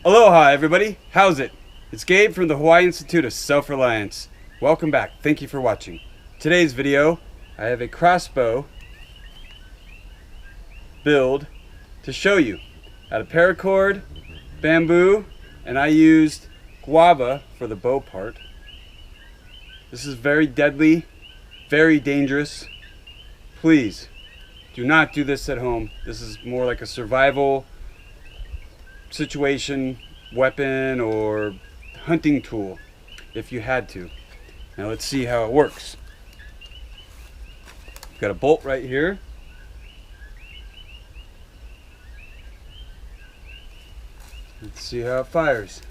Aloha everybody, how's it? It's Gabe from the Hawaii Institute of Self-Reliance. Welcome back, thank you for watching. Today's video, I have a crossbow build to show you. Out of paracord, bamboo, and I used guava for the bow part. This is very deadly, very dangerous. Please, do not do this at home. This is more like a survival situation, weapon, or hunting tool if you had to. Now let's see how it works. Got a bolt right here. Let's see how it fires.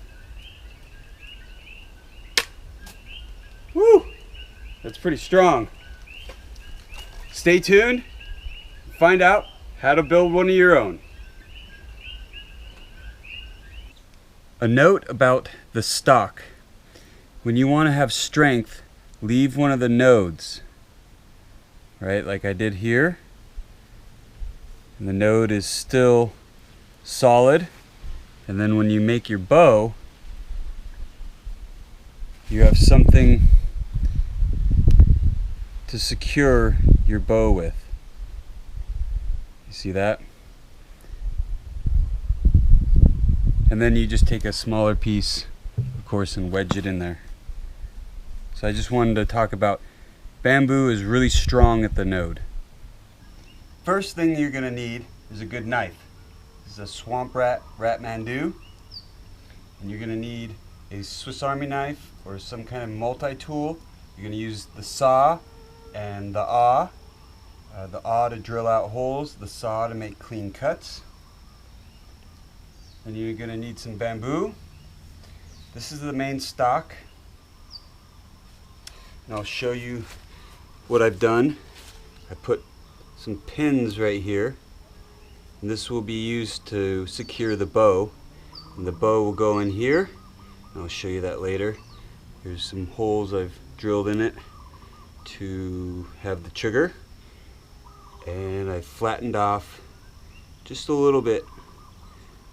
Woo! That's pretty strong. Stay tuned. Find out how to build one of your own. A note about the stock. When you want to have strength, leave one of the nodes, right? Like I did here. And the node is still solid. And then when you make your bow, you have something to secure your bow with. You see that? And then you just take a smaller piece, of course, and wedge it in there. So I just wanted to talk about bamboo is really strong at the node. First thing you're gonna need is a good knife. This is a Swamp Rat Mandu. And you're gonna need a Swiss Army knife or some kind of multi-tool. You're gonna use the saw and the awl. The awl to drill out holes, the saw to make clean cuts. And you're going to need some bamboo. This is the main stock. And I'll show you what I've done. I put some pins right here. And this will be used to secure the bow. And the bow will go in here. And I'll show you that later. Here's some holes I've drilled in it to have the trigger. And I flattened off just a little bit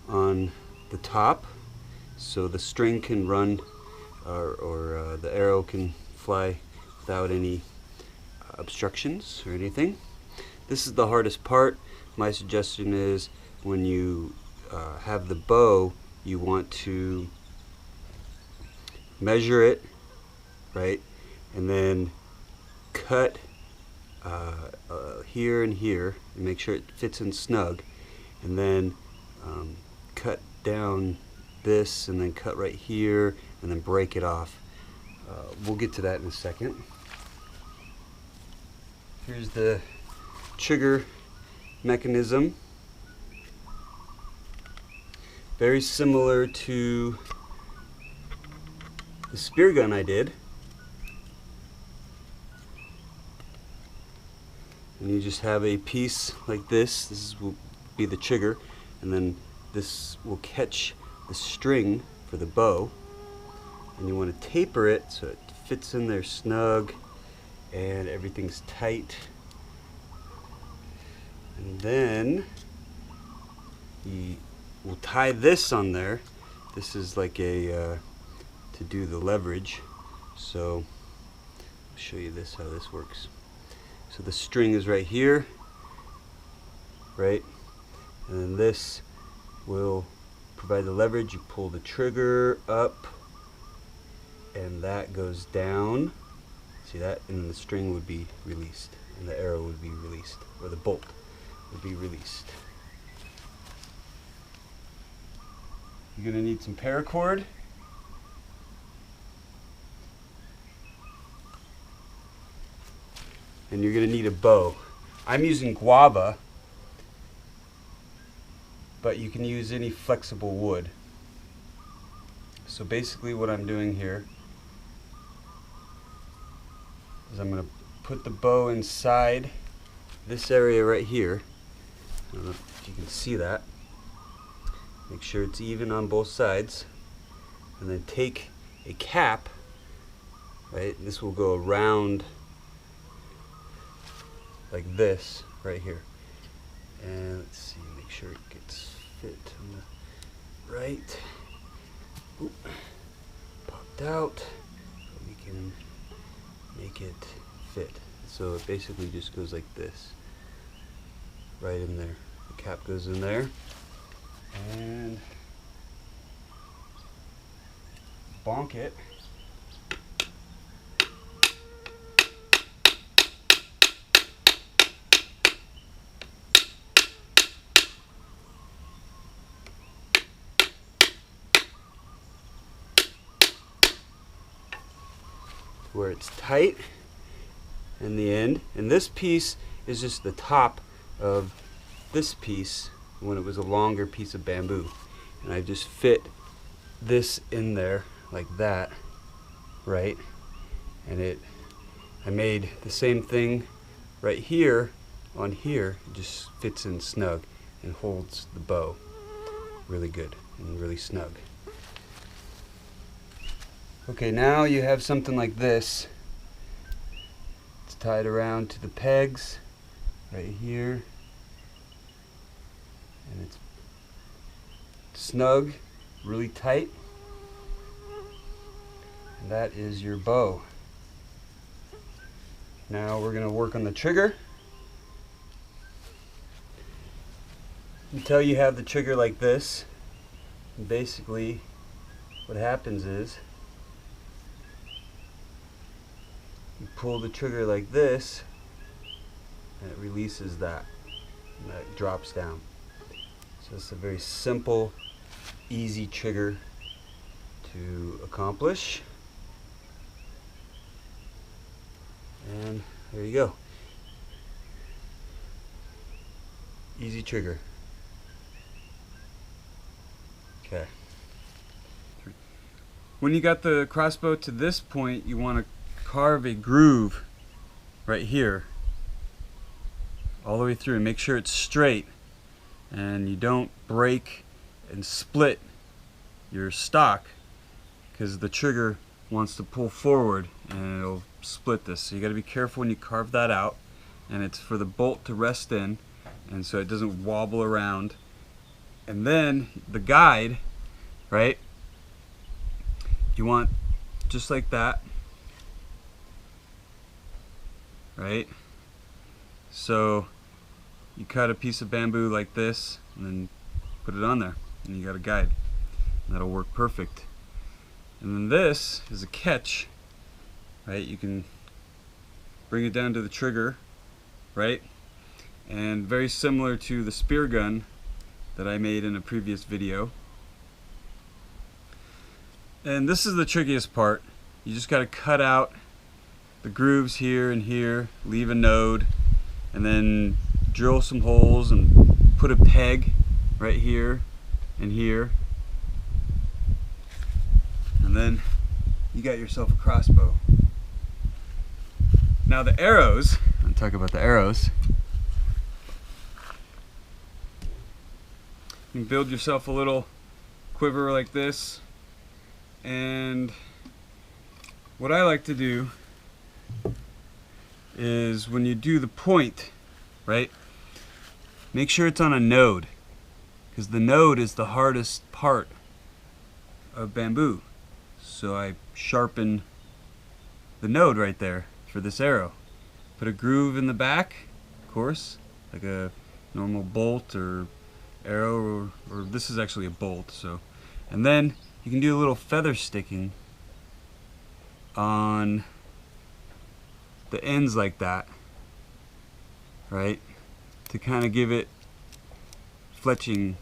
on the top so the string can run or the arrow can fly without any obstructions or anything. This is the hardest part. My suggestion is when you have the bow, you want to measure it, right, and then cut here and here and make sure it fits in snug, and then cut down this and then cut right here and then break it off. We'll get to that in a second. Here's the trigger mechanism. Very similar to the spear gun I did. And you just have a piece like this. This will be the trigger, and then this will catch the string for the bow. And you want to taper it so it fits in there snug and everything's tight. And then you will tie this on there. This is like a to do the leverage. So I'll show you this, how this works. So the string is right here, right? And then this will provide the leverage. You pull the trigger up and that goes down. See that? And then the string would be released and the arrow would be released, or the bolt would be released. You're going to need some paracord. And you're going to need a bow. I'm using guava, but you can use any flexible wood. So basically what I'm doing here is I'm going to put the bow inside this area right here. I don't know if you can see that. Make sure it's even on both sides. And then take a cap, right? This will go around like this right here. And let's see, make sure it gets fit on the right. out, but we can make it fit. So it basically just goes like this, right in there. The cap goes in there, and bonk it. Where it's tight in the end, and this piece is just the top of this piece when it was a longer piece of bamboo, and I just fit this in there like that, right? And I made the same thing right here on here. It just fits in snug and holds the bow really good and really snug. Okay, now you have something like this. It's tied around to the pegs right here, and it's snug, really tight, and that is your bow. Now we're going to work on the trigger. Until you have the trigger like this, and basically what happens is you pull the trigger like this, and it releases that, and that drops down. So it's a very simple, easy trigger to accomplish. And there you go. Easy trigger. Okay. When you got the crossbow to this point, you want to carve a groove right here all the way through and make sure it's straight, and you don't break and split your stock, because the trigger wants to pull forward and it'll split this. So you got to be careful when you carve that out, and it's for the bolt to rest in, and so it doesn't wobble around. And then the guide, right, you want just like that, right? So you cut a piece of bamboo like this and then put it on there, and you got a guide, and that'll work perfect. And then this is a catch, right? You can bring it down to the trigger, right? And very similar to the spear gun that I made in a previous video. And this is the trickiest part. You just got to cut out the grooves here and here, leave a node, and then drill some holes and put a peg right here and here, and then you got yourself a crossbow. Now the arrows, I'll talk about the arrows. You can build yourself a little quiver like this, and what I like to do is when you do the point, right, make sure it's on a node, because the node is the hardest part of bamboo. So I sharpen the node right there for this arrow. Put a groove in the back, of course, like a normal bolt or arrow, or this is actually a bolt. So, and then you can do a little feather sticking on the ends like that, right, to kind of give it fletching.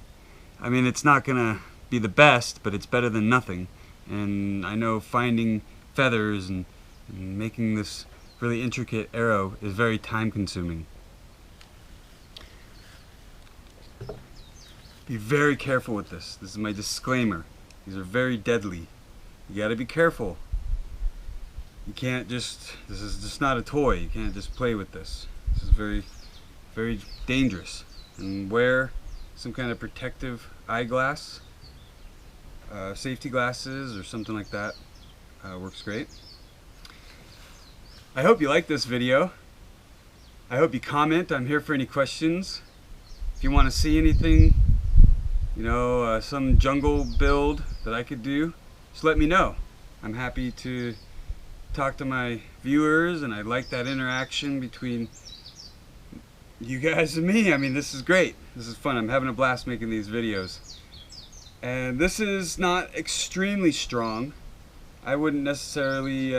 I mean, it's not gonna be the best, but it's better than nothing. And I know finding feathers and making this really intricate arrow is very time consuming. Be very careful with this. This is my disclaimer. These are very deadly. You gotta be careful. You can't just, this is just not a toy. You can't just play with this. This is very, very dangerous. And wear some kind of protective eyeglass, safety glasses or something like that. Works great. I hope you like this video. I hope you comment. I'm here for any questions. If you want to see anything, you know, some jungle build that I could do, just let me know. I'm happy to talk to my viewers, and I like that interaction between you guys and me. I mean, this is great. This is fun. I'm having a blast making these videos. And this is not extremely strong. I wouldn't necessarily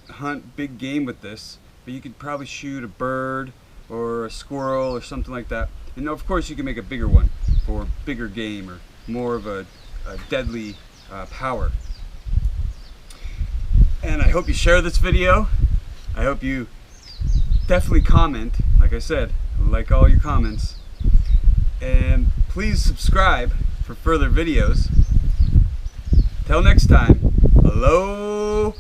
hunt big game with this, but you could probably shoot a bird or a squirrel or something like that. And of course you can make a bigger one for bigger game or more of a deadly power. And I hope you share this video. I hope you definitely comment. Like I said, I like all your comments. And please subscribe for further videos. Till next time, aloha!